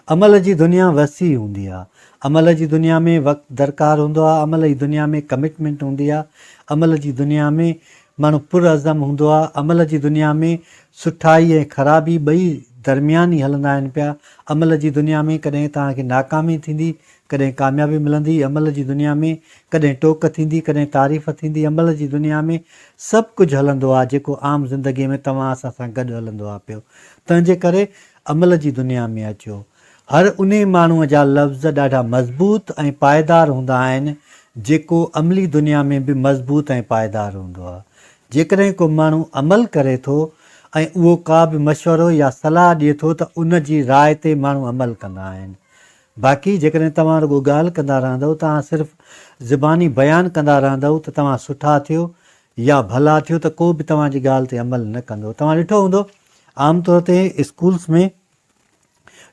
अमल जी दुनिया वसी हूंदी आहे। अमल जी दुनिया में वक़्तु दरकारु हूंदो आहे। अमल जी दुनिया में कमिटमेंट हूंदी आहे। अमल जी दुनिया में माण्हू पुरअज़म हूंदो आहे। अमल जी दुनिया में सुठाई ऐं ख़राबी ॿई दरमियानी हलंदा आहिनि पिया। अमल जी दुनिया में कॾहिं तव्हांखे नाकामी थींदी, कॾहिं कामयाबी मिलंदी। अमल जी दुनिया में कॾहिं टोक थींदी, कॾहिं तारीफ़ थींदी। अमल जी दुनिया में सभु कुझु हलंदो आहे जेको आम ज़िंदगीअ में तव्हां असां सां गॾु हलंदो आहे पियो। तंहिंजे करे अमल जी दुनिया में अचो। हर उन माण्हूअ जा लफ़्ज़ ॾाढा मज़बूत ऐं पाइदार हूंदा आहिनि जेको अमली दुनिया में बि मज़बूत ऐं पाइदार हूंदो आहे। जेकॾहिं को माण्हू अमल करे थो ऐं उहो का बि मशवरो या सलाह ॾिए थो त उन जी राय ते माण्हू अमल कंदा आहिनि। बाक़ी जेकॾहिं तव्हां रुॻो ॻाल्हि कंदा रहंदव, तव्हां सिर्फ़ु ज़बानी बयानु कंदा रहंदव त तव्हां सुठा थियो या भला थियो, त को बि तव्हांजी ॻाल्हि ते अमल न कंदो। तव्हां ॾिठो हूंदो आमतौर ते स्कूल्स में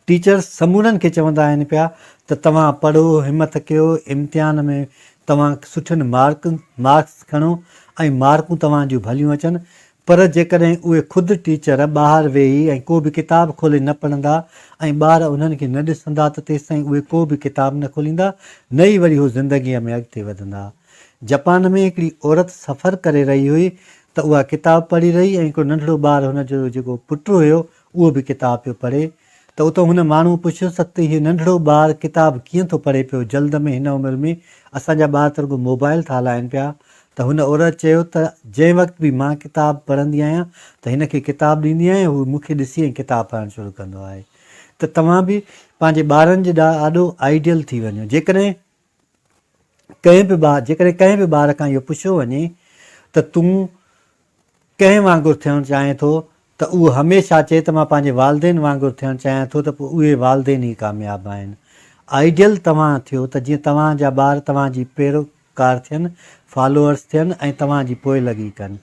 टीचर्स समूरनि खे चवंदा आहिनि पिया त तव्हां पढ़ो, हिमत कयो, इम्तिहान में तव्हां सुठनि मार्क्स खणो ऐं मार्कूं तव्हां जूं भलियूं अचनि। पर जेकॾहिं उहे ख़ुदि टीचर ॿाहिरि वेही ऐं को बि किताब खोले न पढ़ंदा ऐं ॿार उन्हनि खे न ॾिसंदा त तेसिताईं उहे को बि किताब न खोलींदा, न ई वरी उहो ज़िंदगीअ में अॻिते वधंदा। जापान में हिकिड़ी औरत सफ़र करे रही हुई त उहा किताब पढ़ी रही ऐं हिकिड़ो नंढिड़ो ॿारु, हुनजो जेको पुटु हुयो, उहो बि किताब पियो पढ़े। त उतां हुन माण्हू पुछियोसि त हीउ नंढिड़ो ॿारु किताब कीअं थो पढ़े पियो जल्द में, हिन उमिरि में? असांजा ॿार त रुॻो मोबाइल था हलाइनि पिया। त हुन औरत चयो त जंहिं वक़्तु बि मां किताब पढ़ंदी आहियां त हिन खे किताब ॾींदी आहियां, हू मूंखे ॾिसी ऐं किताब पढ़णु शुरू कंदो आहे। त तव्हां बि पंहिंजे ॿारनि जे ॾाढो आइडियल थी वञो। जेकॾहिं कंहिं बि ॿार खां इहो पुछियो वञे त तूं कंहिं वांगुरु थियणु चाहें थो, त उहो हमेशह चए त मां पंहिंजे वालदेन वांगुरु थियणु चाहियां थो। त पोइ उहे वालदेन ई कामयाबु आहिनि। आइडियल तव्हां थियो त जीअं तव्हांजा ॿार तव्हांजी पैरोकार थियनि, फॉलोअर्स थियनि ऐं तव्हांजी पोइ लॻी कनि।